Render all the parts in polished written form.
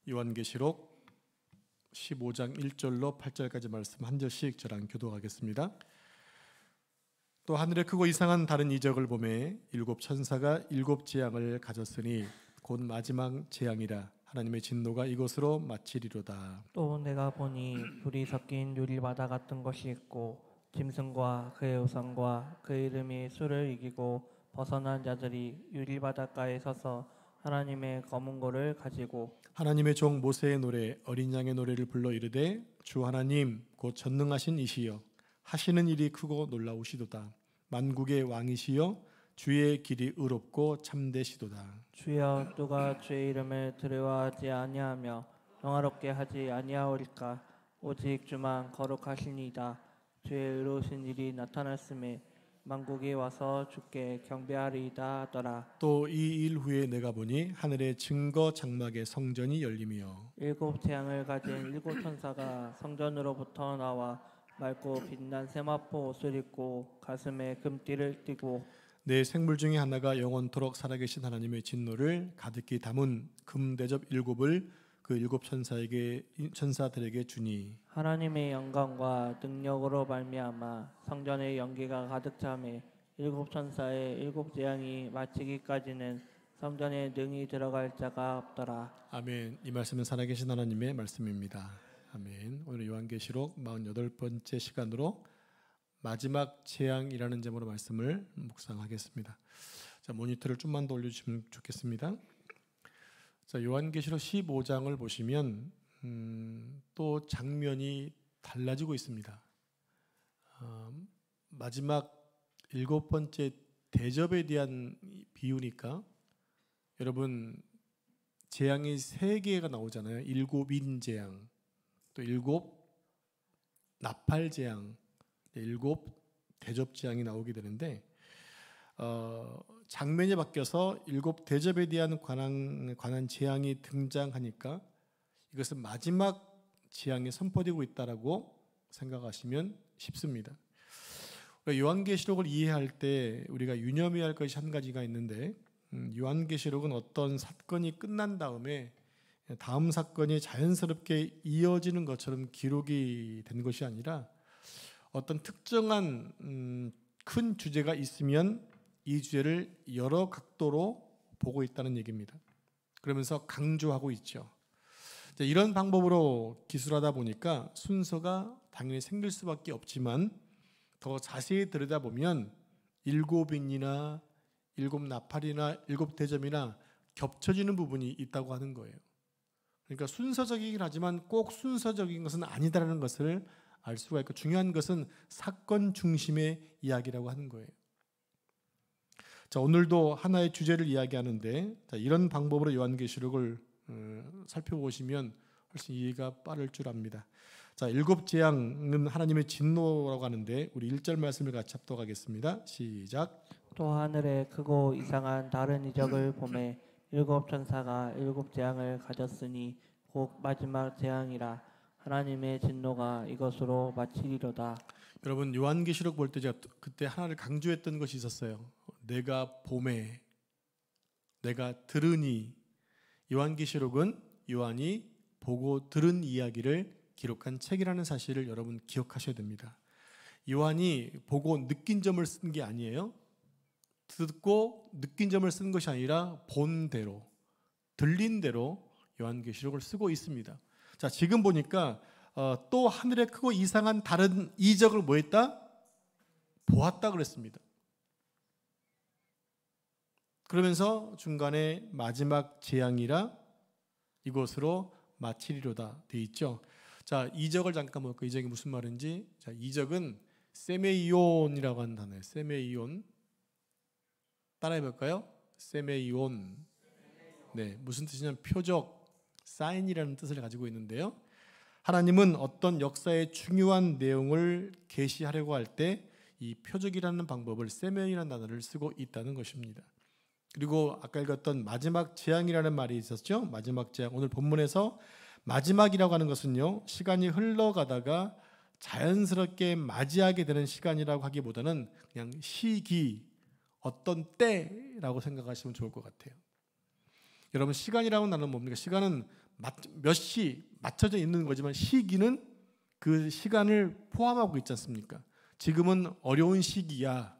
요한계시록 15장 1절로 8절까지 말씀 한 절씩 저랑 교독하겠습니다. 또 하늘에 크고 이상한 다른 이적을 보매 일곱 천사가 일곱 재앙을 가졌으니 곧 마지막 재앙이라. 하나님의 진노가 이곳으로 마치리로다. 또 내가 보니 불이 섞인 유리바다 같은 것이 있고 짐승과 그의 우상과 그 이름이 수를 이기고 벗어난 자들이 유리바닷가에 서서 하나님의 검은 고를 가지고 하나님의 종 모세의 노래 어린 양의 노래를 불러 이르되 주 하나님 곧 전능하신 이시여 하시는 일이 크고 놀라우시도다. 만국의 왕이시여 주의 길이 의롭고 참되시도다. 주여 누가 주의 이름을 두려워하지 아니하며 영화롭게 하지 아니하오리까. 오직 주만 거룩하시니이다. 주의 의로우신 일이 나타났음에 만국이 와서 주께 경배하리이다 하더라. 또 이 일 후에 내가 보니 하늘의 증거 장막의 성전이 열리며 일곱 재앙을 가진 일곱 천사가 성전으로부터 나와 맑고 빛난 세마포 옷을 입고 가슴에 금띠를 띠고 내 생물 중에 하나가 영원토록 살아계신 하나님의 진노를 가득히 담은 금대접 일곱을 그 일곱 천사들에게 주니 하나님의 영광과 능력으로 말미암아 성전의 연기가 가득 차매 일곱 천사의 일곱 재앙이 마치기까지는 성전에 능히 들어갈 자가 없더라. 아멘. 이 말씀은 살아계신 하나님의 말씀입니다. 아멘. 오늘 요한계시록 48번째 시간으로 마지막 재앙이라는 제목으로 말씀을 묵상하겠습니다. 자, 모니터를 좀만 더 올려주시면 좋겠습니다. 자, 요한계시록 15장을 보시면 또 장면이 달라지고 있습니다. 마지막 일곱 번째 대접에 대한 비유니까 여러분 재앙이 세 개가 나오잖아요. 일곱인 재앙, 또 일곱 나팔 재앙, 일곱 대접 재앙이 나오게 되는데 장면이 바뀌어서 일곱 대접에 대한 관한 재앙이 등장하니까 이것은 마지막 재앙이 선포되고 있다라고 생각하시면 쉽습니다. 요한계시록을 이해할 때 우리가 유념해야 할 것이 한 가지가 있는데 요한계시록은 어떤 사건이 끝난 다음에 다음 사건이 자연스럽게 이어지는 것처럼 기록이 된 것이 아니라 어떤 특정한 큰 주제가 있으면 이 주제를 여러 각도로 보고 있다는 얘기입니다. 그러면서 강조하고 있죠. 이런 방법으로 기술하다 보니까 순서가 당연히 생길 수밖에 없지만 더 자세히 들여다보면 일곱인이나 일곱 나팔이나 일곱 대접이나 겹쳐지는 부분이 있다고 하는 거예요. 그러니까 순서적이긴 하지만 꼭 순서적인 것은 아니다라는 것을 알 수가 있고 중요한 것은 사건 중심의 이야기라고 하는 거예요. 자, 오늘도 하나의 주제를 이야기하는데 이런 방법으로 요한계시록을 살펴보시면 훨씬 이해가 빠를 줄 압니다. 자, 일곱 재앙은 하나님의 진노라고 하는데 우리 1절 말씀을 같이 합독하겠습니다. 시작. 또 하늘에 크고 이상한 다른 이적을 보매 일곱 천사가 일곱 재앙을 가졌으니 곧 마지막 재앙이라. 하나님의 진노가 이것으로 마치리로다. 여러분 요한계시록 볼 때 제가 그때 하나를 강조했던 것이 있었어요. 내가 보매, 내가 들으니. 요한계시록은 요한이 보고 들은 이야기를 기록한 책이라는 사실을 여러분 기억하셔야 됩니다. 요한이 보고 느낀 점을 쓴 게 아니에요. 듣고 느낀 점을 쓴 것이 아니라 본 대로, 들린 대로 요한계시록을 쓰고 있습니다. 자, 지금 보니까 또 하늘에 크고 이상한 다른 이적을 뭐 했다? 보았다 그랬습니다. 그러면서 중간에 마지막 재앙이라 이곳으로 마치리로다 돼 있죠. 자, 이적을 잠깐 볼까요? 이적이 무슨 말인지. 자, 이적은 세메이온이라고 하는 단어예요. 세메이온. 따라해 볼까요? 세메이온. 네, 무슨 뜻이냐면 표적, 사인이라는 뜻을 가지고 있는데요. 하나님은 어떤 역사의 중요한 내용을 계시하려고 할 때 이 표적이라는 방법을 세메이라는 단어를 쓰고 있다는 것입니다. 그리고 아까 읽었던 마지막 재앙이라는 말이 있었죠. 마지막 재앙. 오늘 본문에서 마지막이라고 하는 것은요, 시간이 흘러가다가 자연스럽게 맞이하게 되는 시간이라고 하기보다는 그냥 시기, 어떤 때라고 생각하시면 좋을 것 같아요. 여러분 시간이라는 단어는 뭡니까? 시간은 몇 시 맞춰져 있는 거지만 시기는 그 시간을 포함하고 있지 않습니까? 지금은 어려운 시기야.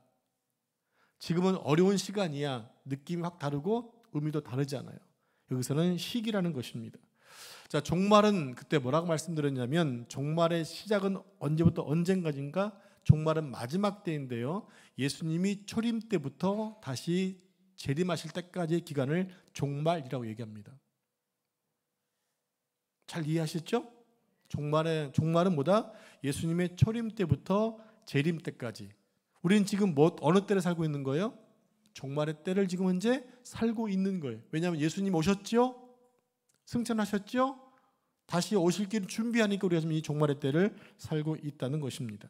지금은 어려운 시간이야. 느낌이 확 다르고 의미도 다르잖아요. 여기서는 시기라는 것입니다. 자, 종말은 그때 뭐라고 말씀드렸냐면 종말의 시작은 언제부터 언젠가인가? 종말은 마지막 때인데요. 예수님이 초림 때부터 다시 재림하실 때까지의 기간을 종말이라고 얘기합니다. 잘 이해하셨죠? 종말은 뭐다? 예수님의 초림 때부터 재림 때까지. 우리는 지금 어느 때를 살고 있는 거예요? 종말의 때를 지금 현재 살고 있는 거예요. 왜냐하면 예수님 오셨죠? 승천하셨죠? 다시 오실 길을 준비하니까 우리가 지금 이 종말의 때를 살고 있다는 것입니다.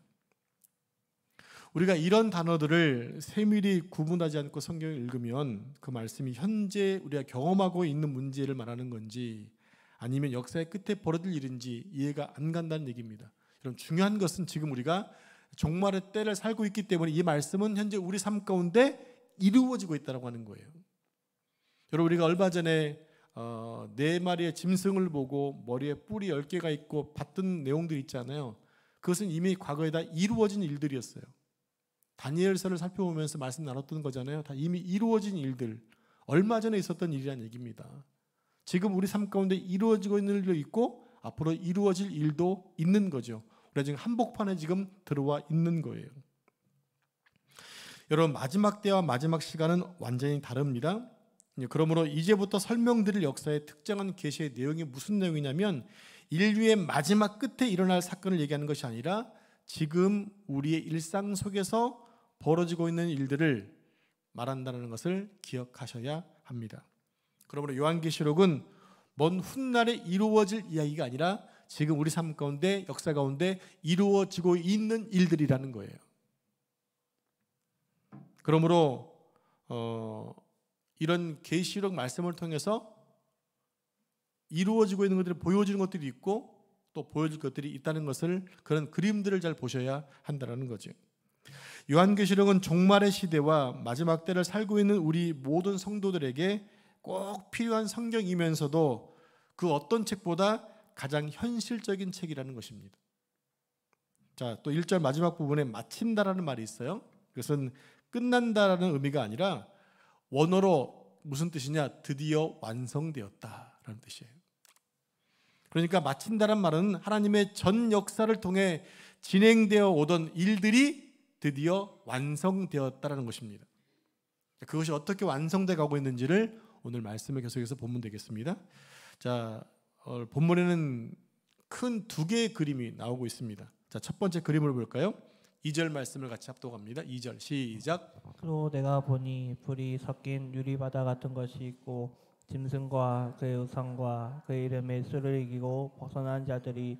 우리가 이런 단어들을 세밀히 구분하지 않고 성경을 읽으면 그 말씀이 현재 우리가 경험하고 있는 문제를 말하는 건지 아니면 역사의 끝에 벌어질 일인지 이해가 안 간다는 얘기입니다. 여러분, 중요한 것은 지금 우리가 종말의 때를 살고 있기 때문에 이 말씀은 현재 우리 삶 가운데 이루어지고 있다고 하는 거예요. 여러분, 우리가 얼마 전에 4마리의 짐승을 보고 머리에 뿔이 10개가 있고 봤던 내용들 있잖아요. 그것은 이미 과거에 다 이루어진 일들이었어요. 다니엘서를 살펴보면서 말씀 나눴던 거잖아요. 다 이미 이루어진 일들, 얼마 전에 있었던 일이라는 얘기입니다. 지금 우리 삶 가운데 이루어지고 있는 일도 있고 앞으로 이루어질 일도 있는 거죠. 우리가 지금 한복판에 지금 들어와 있는 거예요. 여러분, 마지막 때와 마지막 시간은 완전히 다릅니다. 그러므로 이제부터 설명드릴 역사의 특정한 계시의 내용이 무슨 내용이냐면 인류의 마지막 끝에 일어날 사건을 얘기하는 것이 아니라 지금 우리의 일상 속에서 벌어지고 있는 일들을 말한다는 것을 기억하셔야 합니다. 그러므로 요한계시록은 먼 훗날에 이루어질 이야기가 아니라 지금 우리 삶 가운데, 역사 가운데 이루어지고 있는 일들이라는 거예요. 그러므로 이런 계시록 말씀을 통해서 이루어지고 있는 것들을 보여주는 것들이 있고 또 보여줄 것들이 있다는 것을, 그런 그림들을 잘 보셔야 한다는 거죠. 요한계시록은 종말의 시대와 마지막 때를 살고 있는 우리 모든 성도들에게 꼭 필요한 성경이면서도 그 어떤 책보다 가장 현실적인 책이라는 것입니다. 자, 또 1절 마지막 부분에 마친다라는 말이 있어요. 그것은 끝난다라는 의미가 아니라 원어로 무슨 뜻이냐? 드디어 완성되었다라는 뜻이에요. 그러니까 마친다란 말은 하나님의 전 역사를 통해 진행되어 오던 일들이 드디어 완성되었다라는 것입니다. 그것이 어떻게 완성돼 가고 있는지를 오늘 말씀을 계속해서 보면 되겠습니다. 자, 본문에는 큰 2개의 그림이 나오고 있습니다. 자, 첫 번째 그림을 볼까요? 2절 말씀을 같이 합독합니다. 2절 시작. 또 내가 보니 불이 섞인 유리바다 같은 것이 있고 짐승과 그의 우상과 그의 이름의 수를 이기고 벗어난 자들이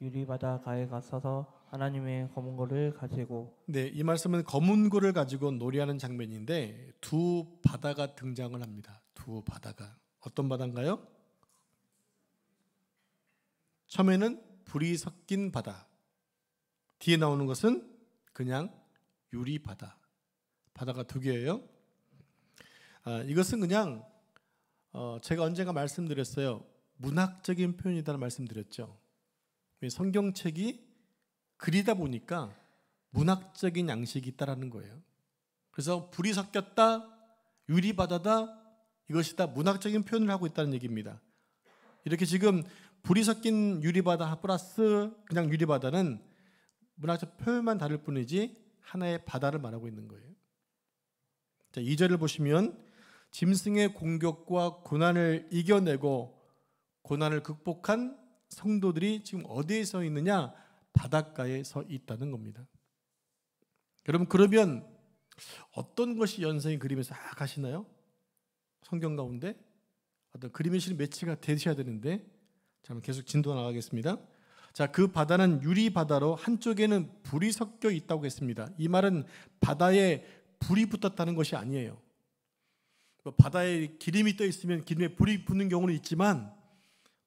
유리바다 가에 가서서 하나님의 검은 고를 가지고. 네, 이 말씀은 검은 고를 가지고 노래하는 장면인데 두 바다가 등장을 합니다. 두 바다가. 어떤 바다인가요? 처음에는 불이 섞인 바다, 뒤에 나오는 것은 그냥 유리바다. 바다가 2개예요. 이것은 그냥 제가 언젠가 말씀드렸어요. 문학적인 표현이라는 말씀드렸죠. 성경책이 글이다 보니까 문학적인 양식이 있다라는 거예요. 그래서 불이 섞였다, 유리바다다, 이것이 다 문학적인 표현을 하고 있다는 얘기입니다. 이렇게 지금 불이 섞인 유리바다 플러스 그냥 유리바다는 문학적 표현만 다를 뿐이지 하나의 바다를 말하고 있는 거예요. 자, 2절을 보시면 짐승의 공격과 고난을 이겨내고 고난을 극복한 성도들이 지금 어디에 서 있느냐? 바닷가에 서 있다는 겁니다. 여러분, 그러면 어떤 것이 연상의 그림에서 가시나요? 성경 가운데 어떤 그림의 실은 매치가 되셔야 되는데, 자, 계속 진도 나가겠습니다. 자, 그 바다는 유리바다로 한쪽에는 불이 섞여 있다고 했습니다. 이 말은 바다에 불이 붙었다는 것이 아니에요. 바다에 기름이 떠 있으면 기름에 불이 붙는 경우는 있지만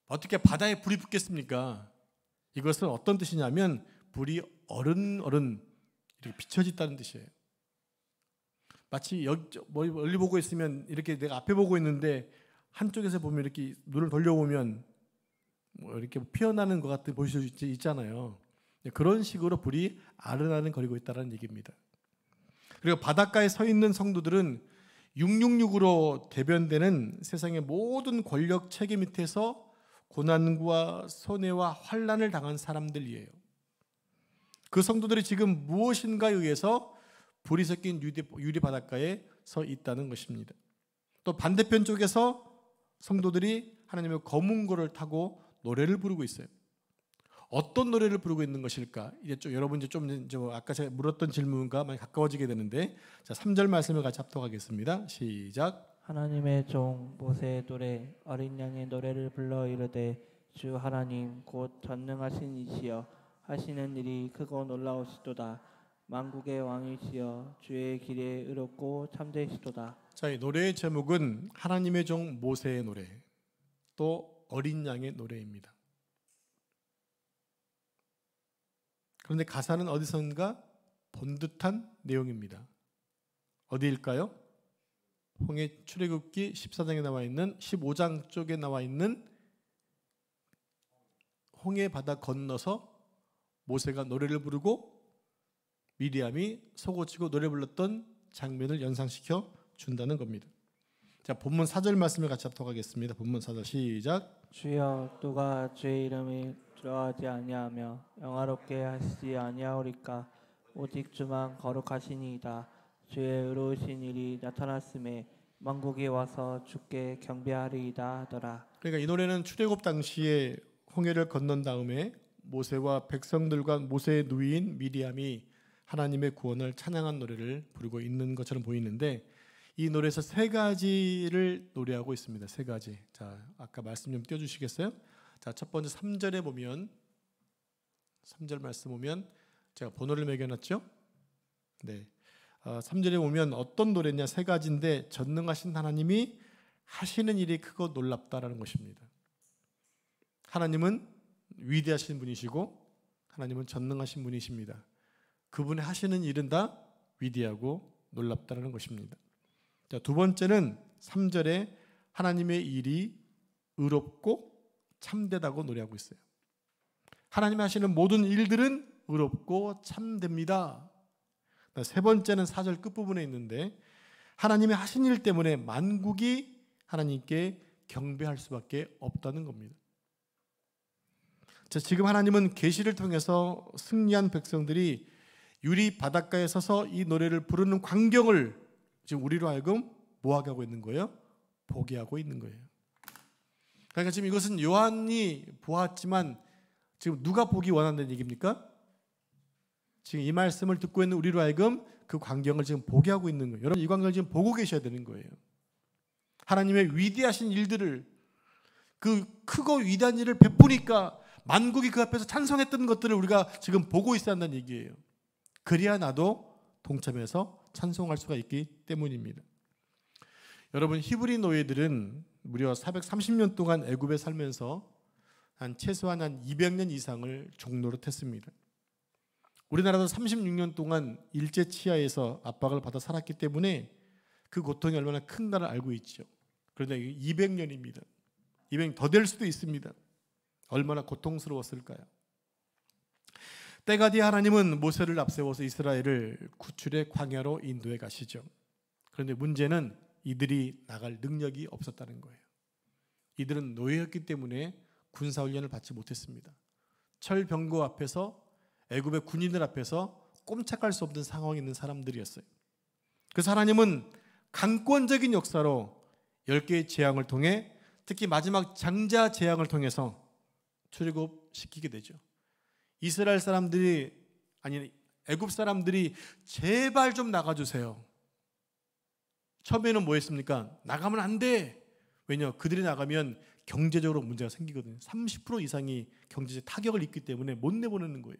어떻게 바다에 불이 붙겠습니까? 이것은 어떤 뜻이냐면 불이 어른어른 이렇게 비춰진다는 뜻이에요. 마치 멀리 보고 있으면 이렇게 내가 앞에 보고 있는데 한쪽에서 보면 이렇게 눈을 돌려보면 뭐 이렇게 피어나는 것 같은 보실 수 있잖아요. 그런 식으로 불이 아른아른거리고 있다는 얘기입니다. 그리고 바닷가에 서 있는 성도들은 666으로 대변되는 세상의 모든 권력 체계 밑에서 고난과 손해와 환난을 당한 사람들이에요. 그 성도들이 지금 무엇인가에 의해서 불이 섞인 유리 바닷가에 서 있다는 것입니다. 또 반대편 쪽에서 성도들이 하나님의 검은고를 타고 노래를 부르고 있어요. 어떤 노래를 부르고 있는 것일까? 이제 좀 여러분 이제 좀 아까 제가 물었던 질문과 많이 가까워지게 되는데, 자 3절 말씀을 같이 합독하겠습니다. 시작. 하나님의 종 모세의 노래 어린 양의 노래를 불러 이르되 주 하나님 곧 전능하신 이시여 하시는 일이 크고 놀라우시도다. 만국의 왕이시여 주의 길에 의롭고 참되시도다. 자, 이 노래의 제목은 하나님의 종 모세의 노래, 또 어린 양의 노래입니다. 그런데 가사는 어디선가 본 듯한 내용입니다. 어디일까요? 홍해 출애굽기 14장에 나와 있는 15장 쪽에 나와 있는 홍해 바다 건너서 모세가 노래를 부르고 미리암이 소고치고 노래 불렀던 장면을 연상시켜 준다는 겁니다. 자, 본문 4절 말씀을 같이 합독하겠습니다. 본문 4절 시작. 주여 누가 주의 이름을 두려워하지 아니하며 영화롭게 하시지 아니하오리까. 오직 주만 거룩하시니이다. 주의 의로우신 일이 나타났음에 만국이 와서 주께 경배하리이다 하더라. 그러니까 이 노래는 출애굽 당시에 홍해를 건넌 다음에 모세와 백성들과 모세의 누이인 미리암이 하나님의 구원을 찬양한 노래를 부르고 있는 것처럼 보이는데, 이 노래에서 세 가지를 노래하고 있습니다. 세 가지. 자, 아까 말씀 좀 띄워주시겠어요? 자, 첫 번째 3절에 보면, 3절 말씀 보면 제가 번호를 매겨놨죠? 네. 3절에 보면 어떤 노래냐, 세 가지인데 전능하신 하나님이 하시는 일이 크고 놀랍다라는 것입니다. 하나님은 위대하신 분이시고 하나님은 전능하신 분이십니다. 그분의 하시는 일은 다 위대하고 놀랍다라는 것입니다. 자, 두 번째는 3절에 하나님의 일이 의롭고 참되다고 노래하고 있어요. 하나님이 하시는 모든 일들은 의롭고 참됩니다. 세 번째는 4절 끝부분에 있는데 하나님이 하신 일 때문에 만국이 하나님께 경배할 수밖에 없다는 겁니다. 자, 지금 하나님은 계시를 통해서 승리한 백성들이 유리 바닷가에 서서 이 노래를 부르는 광경을 지금 우리로 하여금 뭐하게 하고 있는 거예요? 보게 하고 있는 거예요. 그러니까 지금 이것은 요한이 보았지만 지금 누가 보기 원한다는 얘기입니까? 지금 이 말씀을 듣고 있는 우리로 하여금 그 광경을 지금 보게 하고 있는 거예요. 여러분 이 광경을 지금 보고 계셔야 되는 거예요. 하나님의 위대하신 일들을, 그 크고 위대한 일을 베푸니까 만국이 그 앞에서 찬송했던 것들을 우리가 지금 보고 있어야 한다는 얘기예요. 그래야 나도 동참해서 찬송할 수가 있기 때문입니다. 여러분 히브리 노예들은 무려 430년 동안 애굽에 살면서 최소한 200년 이상을 종노릇했습니다. 우리나라도 36년 동안 일제 치하에서 압박을 받아 살았기 때문에 그 고통이 얼마나 큰가를 알고 있죠. 그런데 200년입니다. 200년 더 될 수도 있습니다. 얼마나 고통스러웠을까요? 때가 뒤에 하나님은 모세를 앞세워서 이스라엘을 구출의 광야로 인도해 가시죠. 그런데 문제는 이들이 나갈 능력이 없었다는 거예요. 이들은 노예였기 때문에 군사훈련을 받지 못했습니다. 철병거 앞에서, 애굽의 군인들 앞에서 꼼짝할 수 없는 상황에 있는 사람들이었어요. 그래서 하나님은 강권적인 역사로 10개의 재앙을 통해, 특히 마지막 장자 재앙을 통해서 출애굽시키게 되죠. 이스라엘 사람들이, 아니 애굽 사람들이 제발 좀 나가주세요. 처음에는 뭐 했습니까? 나가면 안 돼. 왜냐? 그들이 나가면 경제적으로 문제가 생기거든요. 30% 이상이 경제적 타격을 입기 때문에 못 내보내는 거예요.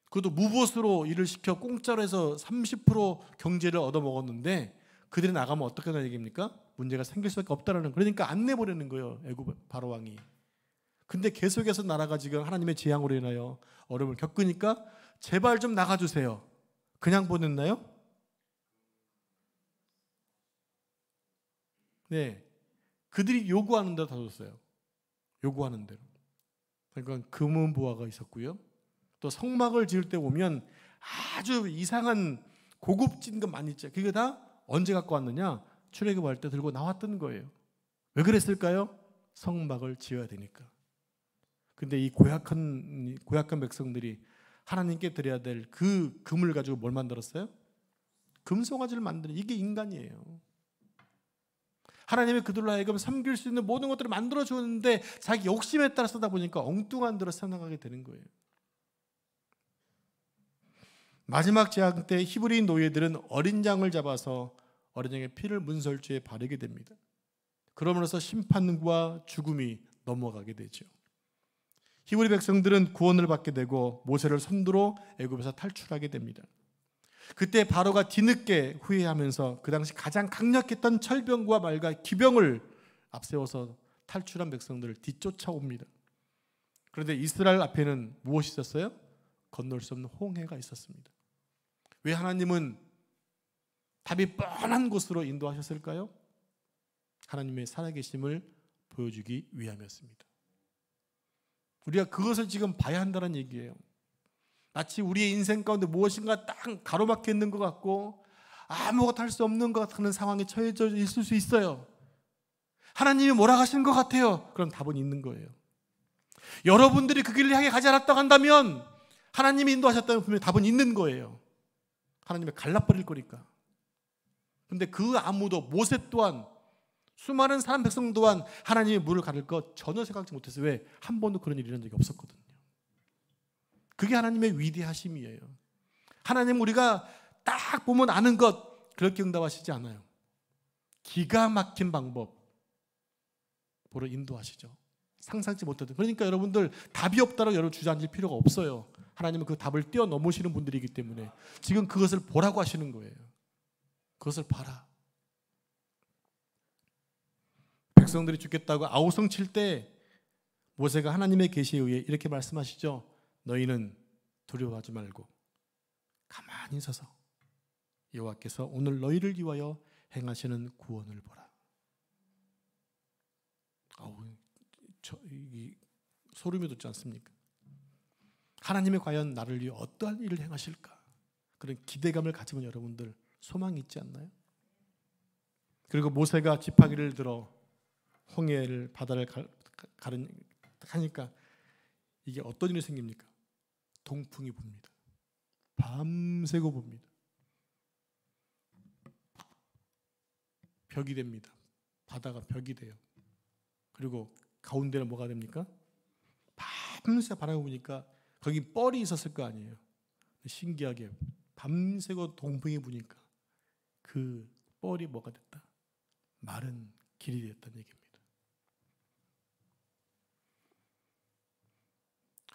그것도 무보수로 일을 시켜 공짜로 해서 30% 경제를 얻어먹었는데 그들이 나가면 어떻게 하는 얘기입니까? 문제가 생길 수밖에 없다라는, 그러니까 안 내보내는 거예요. 애굽 바로왕이. 근데 계속해서 나라가 지금 하나님의 재앙으로 인하여 어려움을 겪으니까 제발 좀 나가주세요. 그냥 보냈나요? 네, 그들이 요구하는 대로 다 줬어요. 요구하는 대로. 그러니까 금은보화가 있었고요. 또 성막을 지을 때 보면 아주 이상한 고급진 것 많이 있죠. 그게 다 언제 갖고 왔느냐? 출애굽할 때 들고 나왔던 거예요. 왜 그랬을까요? 성막을 지어야 되니까. 근데 이 고약한 백성들이 하나님께 드려야 될 그 금을 가지고 뭘 만들었어요? 금송아지를 만드는, 이게 인간이에요. 하나님이 그들로 하여금 섬길 수 있는 모든 것들을 만들어 주었는데 자기 욕심에 따라 쓰다 보니까 엉뚱한 대로 살아가게 되는 거예요. 마지막 재앙 때 히브리 노예들은 어린 양을 잡아서 어린 양의 피를 문설주에 바르게 됩니다. 그러면서 심판과 죽음이 넘어가게 되죠. 히브리 백성들은 구원을 받게 되고 모세를 선두로 애굽에서 탈출하게 됩니다. 그때 바로가 뒤늦게 후회하면서 그 당시 가장 강력했던 철병과 말과 기병을 앞세워서 탈출한 백성들을 뒤쫓아옵니다. 그런데 이스라엘 앞에는 무엇이 있었어요? 건널 수 없는 홍해가 있었습니다. 왜 하나님은 답이 뻔한 곳으로 인도하셨을까요? 하나님의 살아계심을 보여주기 위함이었습니다. 우리가 그것을 지금 봐야 한다는 얘기예요. 마치 우리의 인생 가운데 무엇인가 딱 가로막혀 있는 것 같고 아무것도 할 수 없는 것 같은 상황에 처해져 있을 수 있어요. 하나님이 몰아가신 것 같아요. 그럼 답은 있는 거예요. 여러분들이 그 길을 향해 가지 않았다고 한다면, 하나님이 인도하셨다면 분명히 답은 있는 거예요. 하나님이 갈라버릴 거니까. 그런데 그 아무도, 모세 또한 수많은 사람 백성 또한 하나님이 물을 가릴 것 전혀 생각지 못해서, 왜? 한 번도 그런 일이 일어난 적이 없었거든요. 그게 하나님의 위대하심이에요. 하나님 우리가 딱 보면 아는 것 그렇게 응답하시지 않아요. 기가 막힌 방법으로 인도하시죠. 상상치 못했던. 그러니까 여러분들 답이 없다고 여러분 주저앉을 필요가 없어요. 하나님은 그 답을 뛰어넘으시는 분들이기 때문에 지금 그것을 보라고 하시는 거예요. 그것을 봐라. 백성들이 죽겠다고 아우성 칠 때 모세가 하나님의 계시에 의해 이렇게 말씀하시죠. 너희는 두려워하지 말고 가만히 서서 여호와께서 오늘 너희를 위하여 행하시는 구원을 보라. 소름이 돋지 않습니까? 하나님이 과연 나를 위해 어떠한 일을 행하실까? 그런 기대감을 가지면 여러분들 소망이 있지 않나요? 그리고 모세가 지팡이를 들어 홍해를, 바다를 가니까 이게 어떤 일이 생깁니까? 동풍이 붑니다. 밤새고 붑니다. 벽이 됩니다. 바다가 벽이 돼요. 그리고 가운데는 뭐가 됩니까? 밤새 바라보고 보니까 거기 뻘이 있었을 거 아니에요. 신기하게 밤새고 동풍이 부니까 그 뻘이 뭐가 됐다? 마른 길이 됐다는 얘기입니다.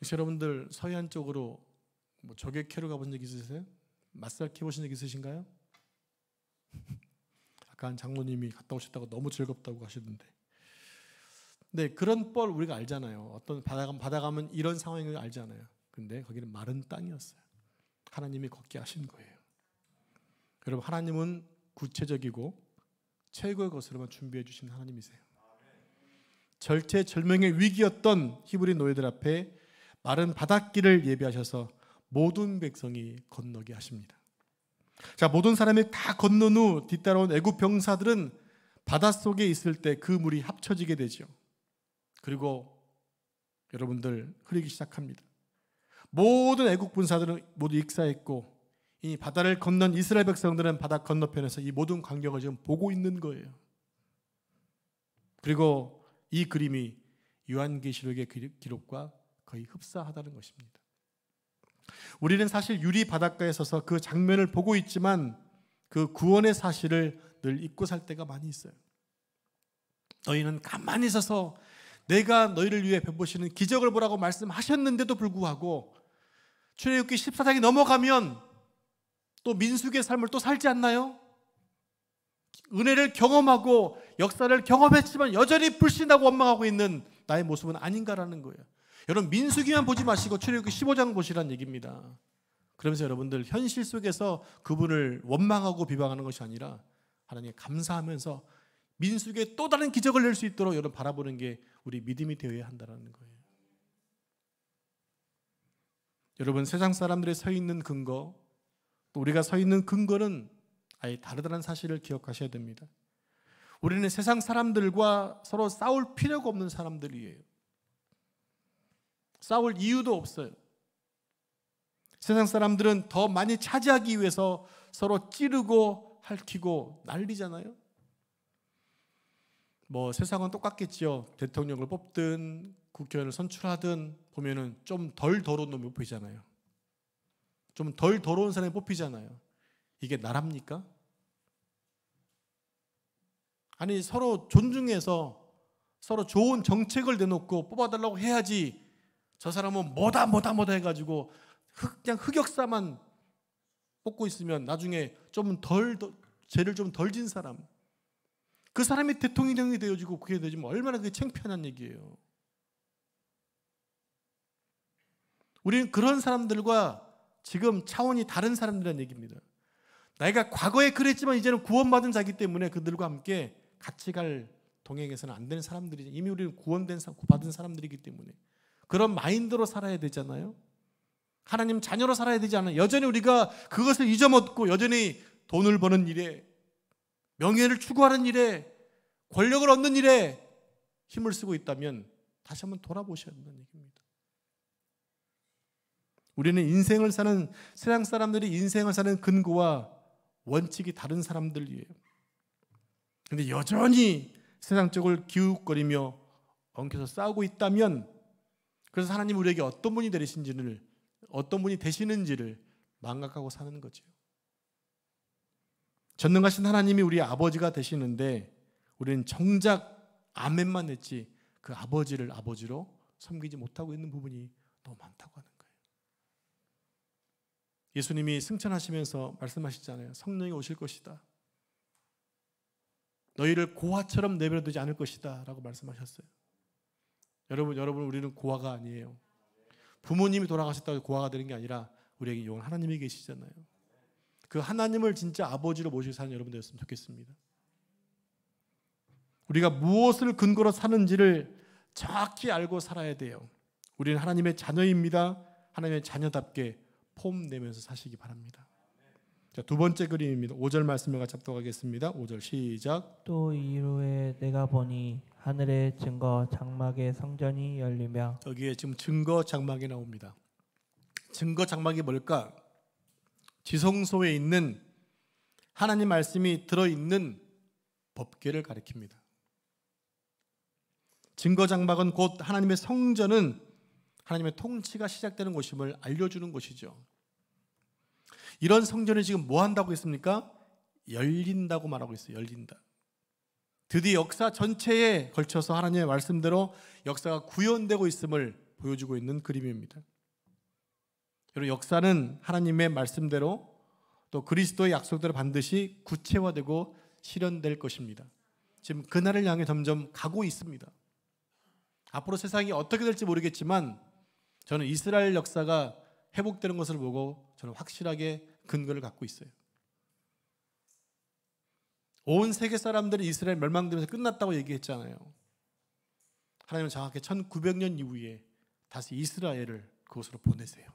혹시 여러분들 서해안 쪽으로 조개 캐러 가본 적 있으세요? 맛살 캐보신 적 있으신가요? 아까 한 장로님이 갔다 오셨다고 너무 즐겁다고 하시던데. 네, 그런 뻘 우리가 알잖아요. 어떤 바다 가면 이런 상황을 알잖아요. 근데 거기는 마른 땅이었어요. 하나님이 걷게 하신 거예요. 여러분, 하나님은 구체적이고 최고의 것으로만 준비해 주신 하나님이세요. 절체절명의 위기였던 히브리 노예들 앞에 마른 바닷길을 예비하셔서 모든 백성이 건너게 하십니다. 자, 모든 사람이 다 건넌 후 뒤따라온 애굽 병사들은 바닷속에 있을 때 그 물이 합쳐지게 되죠. 그리고 여러분들 흐르기 시작합니다. 모든 애국 군사들은 모두 익사했고 이 바다를 건넌 이스라엘 백성들은 바다 건너편에서 이 모든 광경을 지금 보고 있는 거예요. 그리고 이 그림이 요한계시록의 기록과 거의 흡사하다는 것입니다. 우리는 사실 유리 바닷가에 서서 그 장면을 보고 있지만 그 구원의 사실을 늘 잊고 살 때가 많이 있어요. 너희는 가만히 서서 내가 너희를 위해 베푸시는 기적을 보라고 말씀하셨는데도 불구하고 출애굽기 14장이 넘어가면 또 민수기의 삶을 또 살지 않나요? 은혜를 경험하고 역사를 경험했지만 여전히 불신하고 원망하고 있는 나의 모습은 아닌가라는 거예요. 여러분, 민수기만 보지 마시고 출애굽기 15장 보시라는 얘기입니다. 그러면서 여러분들 현실 속에서 그분을 원망하고 비방하는 것이 아니라 하나님께 감사하면서 민수에게 또 다른 기적을 낼 수 있도록 여러분 바라보는 게 우리 믿음이 되어야 한다는 거예요. 여러분, 세상 사람들이 서 있는 근거, 또 우리가 서 있는 근거는 아예 다르다는 사실을 기억하셔야 됩니다. 우리는 세상 사람들과 서로 싸울 필요가 없는 사람들이에요. 싸울 이유도 없어요. 세상 사람들은 더 많이 차지하기 위해서 서로 찌르고 핥히고 난리잖아요. 뭐 세상은 똑같겠죠. 대통령을 뽑든 국회의원을 선출하든 보면은 좀 덜 더러운 놈이 뽑히잖아요. 좀 덜 더러운 사람이 뽑히잖아요. 이게 나랍니까? 아니, 서로 존중해서 서로 좋은 정책을 내놓고 뽑아달라고 해야지. 저 사람은 뭐다 해가지고 그냥 흑역사만 뽑고 있으면 나중에 좀 죄를 좀 덜 진 사람, 그 사람이 대통령이 되어지고 그게 되지면 얼마나 그게 창피한 얘기예요. 우리는 그런 사람들과 지금 차원이 다른 사람들이라는 얘기입니다. 나이가 과거에 그랬지만 이제는 구원받은 자이기 때문에 그들과 함께 같이 갈 동행해서는 안 되는 사람들이죠. 이미 우리는 구원받은 사람들이기 때문에 그런 마인드로 살아야 되잖아요. 하나님 자녀로 살아야 되지 않아요. 여전히 우리가 그것을 잊어먹고 여전히 돈을 버는 일에, 명예를 추구하는 일에, 권력을 얻는 일에 힘을 쓰고 있다면 다시 한번 돌아보셔야 한다는 얘기입니다. 우리는 인생을 사는, 세상 사람들이 인생을 사는 근거와 원칙이 다른 사람들이에요. 그런데 여전히 세상 쪽을 기웃거리며 엉켜서 싸우고 있다면, 그래서 하나님 우리에게 어떤 분이 되시는지를 망각하고 사는 거죠. 전능하신 하나님이 우리 아버지가 되시는데 우리는 정작 아멘만 했지 그 아버지를 아버지로 섬기지 못하고 있는 부분이 너무 많다고 하는 거예요. 예수님이 승천하시면서 말씀하시잖아요. 성령이 오실 것이다. 너희를 고아처럼 내버려두지 않을 것이다 라고 말씀하셨어요. 여러분 우리는 고아가 아니에요. 부모님이 돌아가셨다고 고아가 되는 게 아니라 우리에게 영원 하나님이 계시잖아요. 그 하나님을 진짜 아버지로 모시고 사는 여러분 되었으면 좋겠습니다. 우리가 무엇을 근거로 사는지를 정확히 알고 살아야 돼요. 우리는 하나님의 자녀입니다. 하나님의 자녀답게 폼내면서 사시기 바랍니다. 자, 두 번째 그림입니다. 5절 말씀을 같이 합독하겠습니다. 5절 시작. 또 이후에 내가 보니 하늘의 증거 장막의 성전이 열리며, 여기에 지금 증거 장막이 나옵니다. 증거 장막이 뭘까? 지성소에 있는 하나님 말씀이 들어있는 법궤를 가리킵니다. 증거 장막은 곧 하나님의 성전은 하나님의 통치가 시작되는 곳임을 알려주는 것이죠. 이런 성전이 지금 뭐 한다고 했습니까? 열린다고 말하고 있어요. 열린다. 드디어 역사 전체에 걸쳐서 하나님의 말씀대로 역사가 구현되고 있음을 보여주고 있는 그림입니다. 여러분, 역사는 하나님의 말씀대로 또 그리스도의 약속대로 반드시 구체화되고 실현될 것입니다. 지금 그날을 향해 점점 가고 있습니다. 앞으로 세상이 어떻게 될지 모르겠지만 저는 이스라엘 역사가 회복되는 것을 보고 저는 확실하게 근거를 갖고 있어요. 온 세계 사람들이 이스라엘 멸망되면서 끝났다고 얘기했잖아요. 하나님은 정확히 1900년 이후에 다시 이스라엘을 그곳으로 보내세요.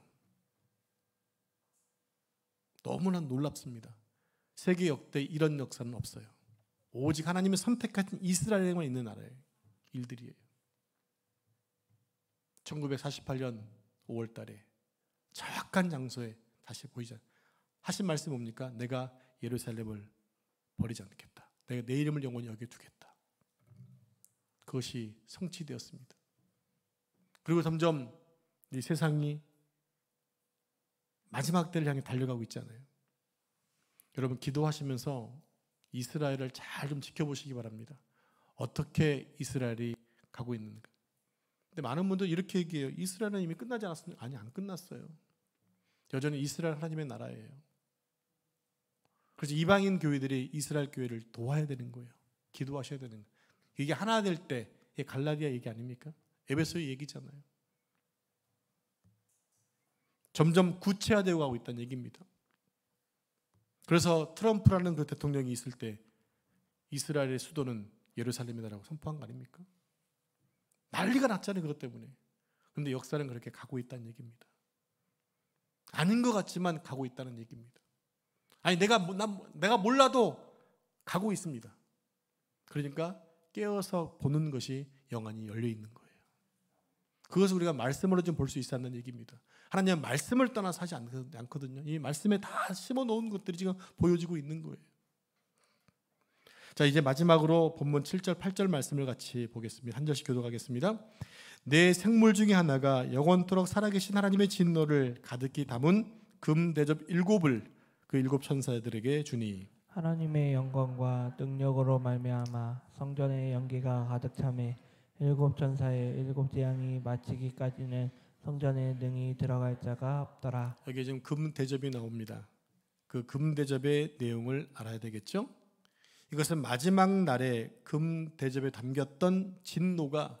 너무나 놀랍습니다. 세계 역대 이런 역사는 없어요. 오직 하나님이 선택한 이스라엘에만 있는 나라의 일들이에요. 1948년 5월 달에 정확한 장소에 다시 보이잖아요. 하신 말씀이 뭡니까? 내가 예루살렘을 버리지 않겠다. 내가 내 이름을 영원히 여겨 두겠다. 그것이 성취되었습니다. 그리고 점점 이 세상이 마지막 때를 향해 달려가고 있잖아요. 여러분, 기도하시면서 이스라엘을 잘 좀 지켜보시기 바랍니다. 어떻게 이스라엘이 가고 있는가. 근데 많은 분들 이렇게 얘기해요. 이스라엘은 이미 끝나지 않았습니까? 아니, 안 끝났어요. 여전히 이스라엘 하나님의 나라예요. 그래서 이방인 교회들이 이스라엘 교회를 도와야 되는 거예요. 기도하셔야 되는 거예요. 이게 하나 될 때, 이게 갈라디아 얘기 아닙니까? 에베소의 얘기잖아요. 점점 구체화되어 가고 있다는 얘기입니다. 그래서 트럼프라는 그 대통령이 있을 때 이스라엘의 수도는 예루살렘이다라고 선포한 거 아닙니까? 난리가 났잖아요, 그것 때문에. 그런데 역사는 그렇게 가고 있다는 얘기입니다. 아닌 것 같지만 가고 있다는 얘기입니다. 아니 내가 몰라도 가고 있습니다. 그러니까 깨어서 보는 것이 영안이 열려 있는 거예요. 그것을 우리가 말씀으로 좀 볼 수 있었는 얘기입니다. 하나님은 말씀을 떠나서 하지 않거든요. 이 말씀에 다 심어놓은 것들이 지금 보여지고 있는 거예요. 자, 이제 마지막으로 본문 7절 8절 말씀을 같이 보겠습니다. 한 절씩 교독하겠습니다. 내 생물 중에 하나가 영원토록 살아계신 하나님의 진노를 가득히 담은 금 대접 7을 그 7 천사들에게 주니 하나님의 영광과 능력으로 말미암아 성전의 연기가 가득 차매 7 천사의 7 재앙이 마치기까지는 성전에 능히 들어갈 자가 없더라. 여기 지금 금 대접이 나옵니다. 그 금 대접의 내용을 알아야 되겠죠? 이것은 마지막 날에 금 대접에 담겼던 진노가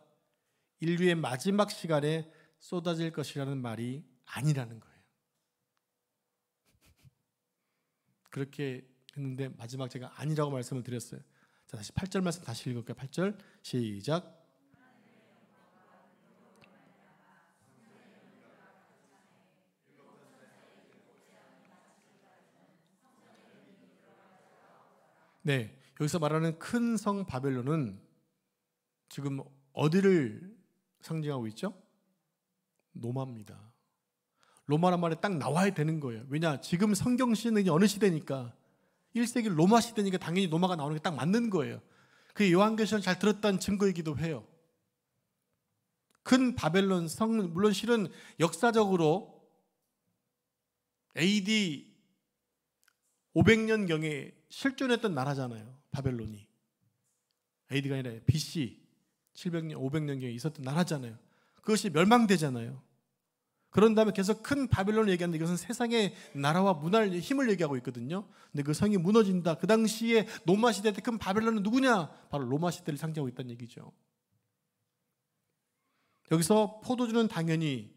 인류의 마지막 시간에 쏟아질 것이라는 말이 아니라는 거예요. 그렇게 했는데 마지막 제가 아니라고 말씀을 드렸어요. 자, 다시 8절 말씀 다시 읽을게요. 8절 시작. 네, 여기서 말하는 큰 성 바벨론은 지금 어디를 상징하고 있죠? 로마입니다. 로마란 말에 딱 나와야 되는 거예요. 왜냐? 지금 성경 시는 어느 시대니까 1세기 로마 시대니까 당연히 로마가 나오는 게 딱 맞는 거예요. 그게 요한계시록 잘 들었다는 증거이기도 해요. 큰 바벨론 성, 물론 실은 역사적으로 AD 500년경에 실존했던 나라잖아요. 바벨론이. AD가 아니라 BC 700년, 500년경에 있었던 나라잖아요. 그것이 멸망되잖아요. 그런 다음에 계속 큰 바벨론을 얘기하는데 이것은 세상의 나라와 문화의 힘을 얘기하고 있거든요. 근데 그 성이 무너진다. 그 당시에 로마 시대 때 큰 바벨론은 누구냐? 바로 로마 시대를 상징하고 있다는 얘기죠. 여기서 포도주는 당연히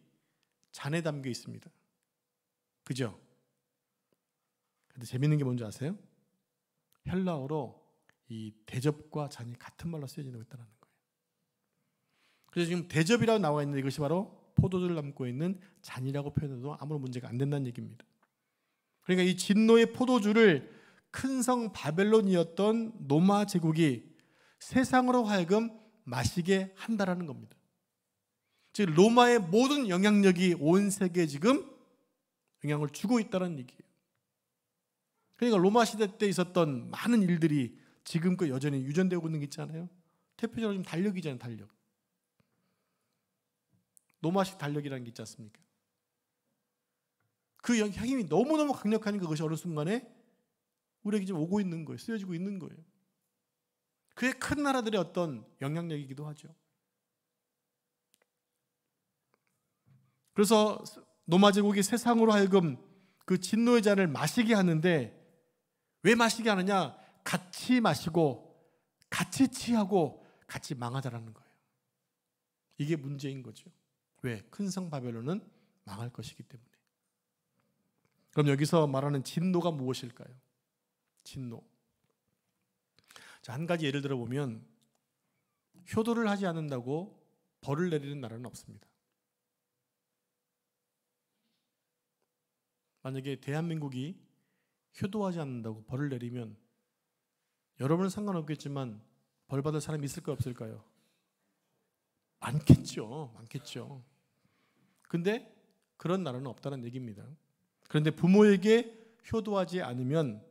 잔에 담겨 있습니다. 그죠? 근데 재밌는 게 뭔지 아세요? 헬라어로 이 대접과 잔이 같은 말로 쓰여지고 있다는 거예요. 그래서 지금 대접이라고 나와 있는데 이것이 바로 포도주를 담고 있는 잔이라고 표현해도 아무런 문제가 안 된다는 얘기입니다. 그러니까 이 진노의 포도주를 큰 성 바벨론이었던 로마 제국이 세상으로 하여금 마시게 한다라는 겁니다. 즉 로마의 모든 영향력이 온 세계에 지금 영향을 주고 있다는 얘기예요. 그러니까 로마 시대 때 있었던 많은 일들이 지금껏 여전히 유전되고 있는 게 있잖아요. 대표적으로 좀 달력이잖아요. 달력. 로마식 달력이라는 게 있지 않습니까? 그 힘이 너무너무 강력하니까 그것이 어느 순간에 우리에게 지금 오고 있는 거예요. 쓰여지고 있는 거예요. 그게 큰 나라들의 어떤 영향력이기도 하죠. 그래서 로마 제국이 세상으로 하여금 그 진노의 잔을 마시게 하는데 왜 마시게 하느냐? 같이 마시고 같이 취하고 같이 망하자라는 거예요. 이게 문제인 거죠. 왜? 큰 성 바벨론은 망할 것이기 때문에. 그럼 여기서 말하는 진노가 무엇일까요? 진노. 자, 한 가지 예를 들어 보면 효도를 하지 않는다고 벌을 내리는 나라는 없습니다. 만약에 대한민국이 효도하지 않는다고 벌을 내리면 여러분은 상관없겠지만 벌 받을 사람이 있을까요? 없을까요? 많겠죠. 많겠죠. 근데 그런 나라는 없다는 얘기입니다. 그런데 부모에게 효도하지 않으면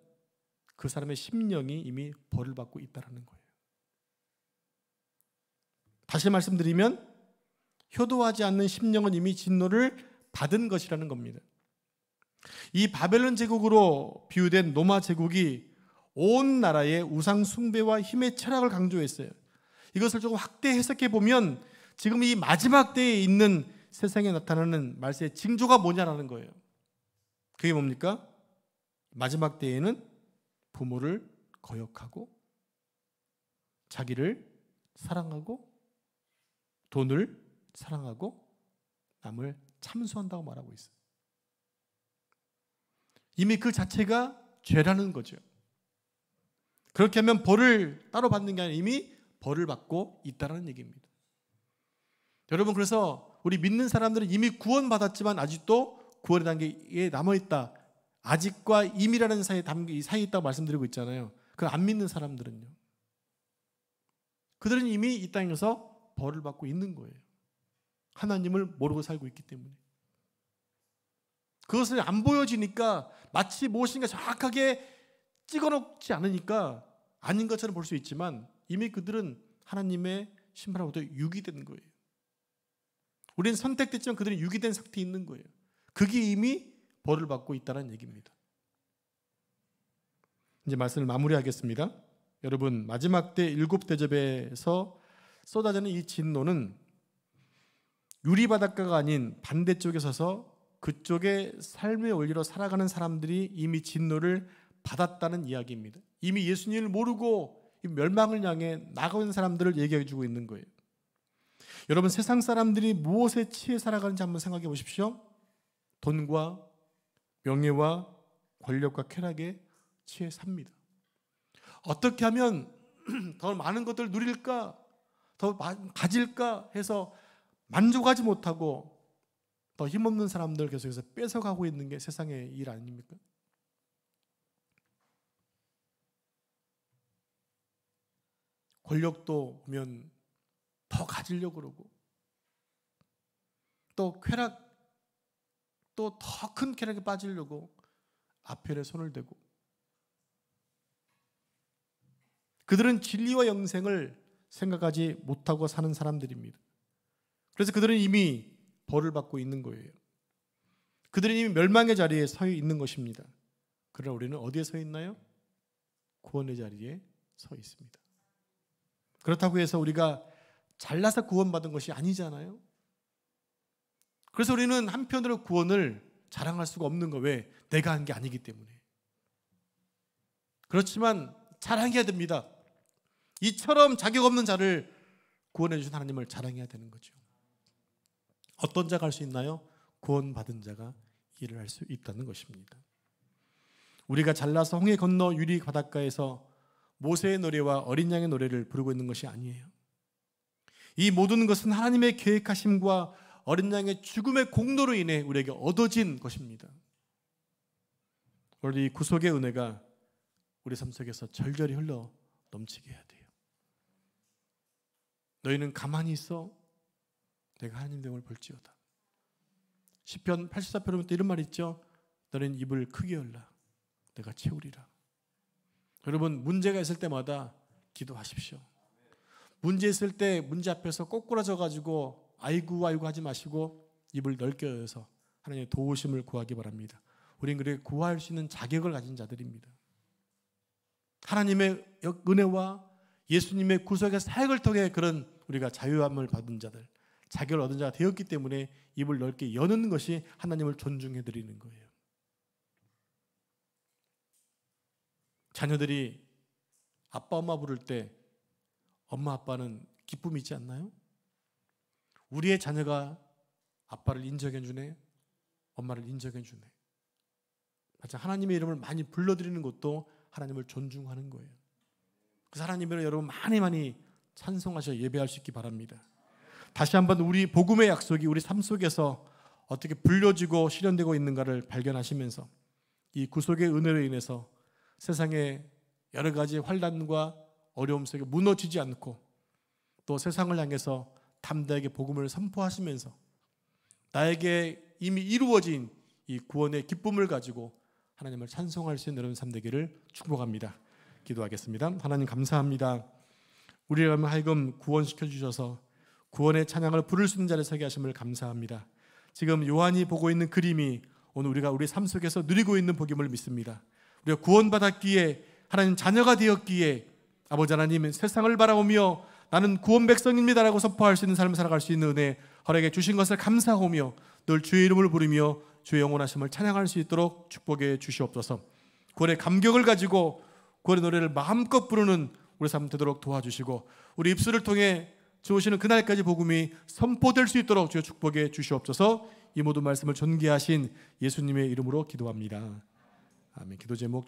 그 사람의 심령이 이미 벌을 받고 있다는 거예요. 다시 말씀드리면 효도하지 않는 심령은 이미 진노를 받은 것이라는 겁니다. 이 바벨론 제국으로 비유된 로마 제국이 온 나라의 우상 숭배와 힘의 철학을 강조했어요. 이것을 조금 확대 해석해 보면 지금 이 마지막 때에 있는 세상에 나타나는 말세의 징조가 뭐냐라는 거예요. 그게 뭡니까? 마지막 때에는 부모를 거역하고 자기를 사랑하고 돈을 사랑하고 남을 참수한다고 말하고 있어요. 이미 그 자체가 죄라는 거죠. 그렇게 하면 벌을 따로 받는 게 아니라 이미 벌을 받고 있다는 얘기입니다. 여러분, 그래서 우리 믿는 사람들은 이미 구원받았지만 아직도 구원의 단계에 남아있다. 아직과 임이라는 사이에 있다고 말씀드리고 있잖아요. 그 안 믿는 사람들은요. 그들은 이미 이 땅에서 벌을 받고 있는 거예요. 하나님을 모르고 살고 있기 때문에. 그것을 안 보여지니까 마치 무엇인가 정확하게 찍어놓지 않으니까 아닌 것처럼 볼 수 있지만 이미 그들은 하나님의 신분으로부터 유기된 거예요. 우리는 선택됐지만 그들은 유기된 상태에 있는 거예요. 그게 이미 벌을 받고 있다는 얘기입니다. 이제 말씀을 마무리하겠습니다. 여러분, 마지막 때 일곱 대접에서 쏟아지는 이 진노는 유리바닷가가 아닌 반대쪽에 서서 그쪽의 삶의 원리로 살아가는 사람들이 이미 진노를 받았다는 이야기입니다. 이미 예수님을 모르고 멸망을 향해 나가고 있는 사람들을 얘기해 주고 있는 거예요. 여러분, 세상 사람들이 무엇에 취해 살아가는지 한번 생각해 보십시오. 돈과 명예와 권력과 쾌락에 취해 삽니다. 어떻게 하면 더 많은 것들을 누릴까, 더 가질까 해서 만족하지 못하고 더 힘없는 사람들 계속해서 뺏어가고 있는 게 세상의 일 아닙니까? 권력도 보면 더 가지려고 그러고, 또 쾌락, 또 더 큰 쾌락에 빠지려고 앞편에 손을 대고, 그들은 진리와 영생을 생각하지 못하고 사는 사람들입니다. 그래서 그들은 이미 벌을 받고 있는 거예요. 그들은 이미 멸망의 자리에 서 있는 것입니다. 그러나 우리는 어디에 서 있나요? 구원의 자리에 서 있습니다. 그렇다고 해서 우리가 잘나서 구원받은 것이 아니잖아요. 그래서 우리는 한편으로 구원을 자랑할 수가 없는 거. 왜? 내가 한 게 아니기 때문에. 그렇지만 자랑해야 됩니다. 이처럼 자격 없는 자를 구원해 주신 하나님을 자랑해야 되는 거죠. 어떤 자가 할 수 있나요? 구원받은 자가 일을 할 수 있다는 것입니다. 우리가 잘나서 홍해 건너 유리 바닷가에서 모세의 노래와 어린 양의 노래를 부르고 있는 것이 아니에요. 이 모든 것은 하나님의 계획하심과 어린 양의 죽음의 공로로 인해 우리에게 얻어진 것입니다. 오늘 이 구속의 은혜가 우리 삶 속에서 절절히 흘러 넘치게 해야 돼요. 너희는 가만히 있어 내가 하나님 dem을 볼지어다. 시편 84편에 이런 말 있죠. 너는 입을 크게 열라 내가 채우리라. 여러분, 문제가 있을 때마다 기도하십시오. 문제 있을 때 문제 앞에서 꼬꾸라져 가지고 아이고 아이고 하지 마시고 입을 넓게 열어서 하나님의 도우심을 구하기 바랍니다. 우리는 그렇게 구할 수 있는 자격을 가진 자들입니다. 하나님의 은혜와 예수님의 구속의 사역을 통해 그런 우리가 자유함을 받은 자들, 자격을 얻은 자가 되었기 때문에 입을 넓게 여는 것이 하나님을 존중해 드리는 거예요. 자녀들이 아빠 엄마 부를 때 엄마 아빠는 기쁨이 있지 않나요? 우리의 자녀가 아빠를 인정해 주네, 엄마를 인정해 주네. 하나님의 이름을 많이 불러드리는 것도 하나님을 존중하는 거예요. 그래서 하나님을 여러분 많이 찬송하셔 예배할 수 있기 바랍니다. 다시 한번 우리 복음의 약속이 우리 삶 속에서 어떻게 불려지고 실현되고 있는가를 발견하시면서 이 구속의 은혜로 인해서 세상의 여러 가지 환난과 어려움 속에 무너지지 않고 또 세상을 향해서 담대하게 복음을 선포하시면서 나에게 이미 이루어진 이 구원의 기쁨을 가지고 하나님을 찬송할 수 있는 여러분 삶 되기를 축복합니다. 기도하겠습니다. 하나님 감사합니다. 우리를 하여금 구원시켜 주셔서 구원의 찬양을 부를 수 있는 자리에 서게 하심을 감사합니다. 지금 요한이 보고 있는 그림이 오늘 우리가 우리 삶 속에서 누리고 있는 복임을 믿습니다. 우리가 구원받았기에 하나님 자녀가 되었기에 아버지 하나님 세상을 바라보며 나는 구원 백성입니다라고 선포할 수 있는 삶을 살아갈 수 있는 은혜 허락해 주신 것을 감사하며 늘 주의 이름을 부르며 주의 영원하심을 찬양할 수 있도록 축복해 주시옵소서. 구원의 감격을 가지고 구원의 노래를 마음껏 부르는 우리 삶 되도록 도와주시고 우리 입술을 통해 주오시는 그날까지 복음이 선포될 수 있도록 주여 축복해 주시옵소서. 이 모든 말씀을 존귀하신 예수님의 이름으로 기도합니다. 아멘. 기도 제목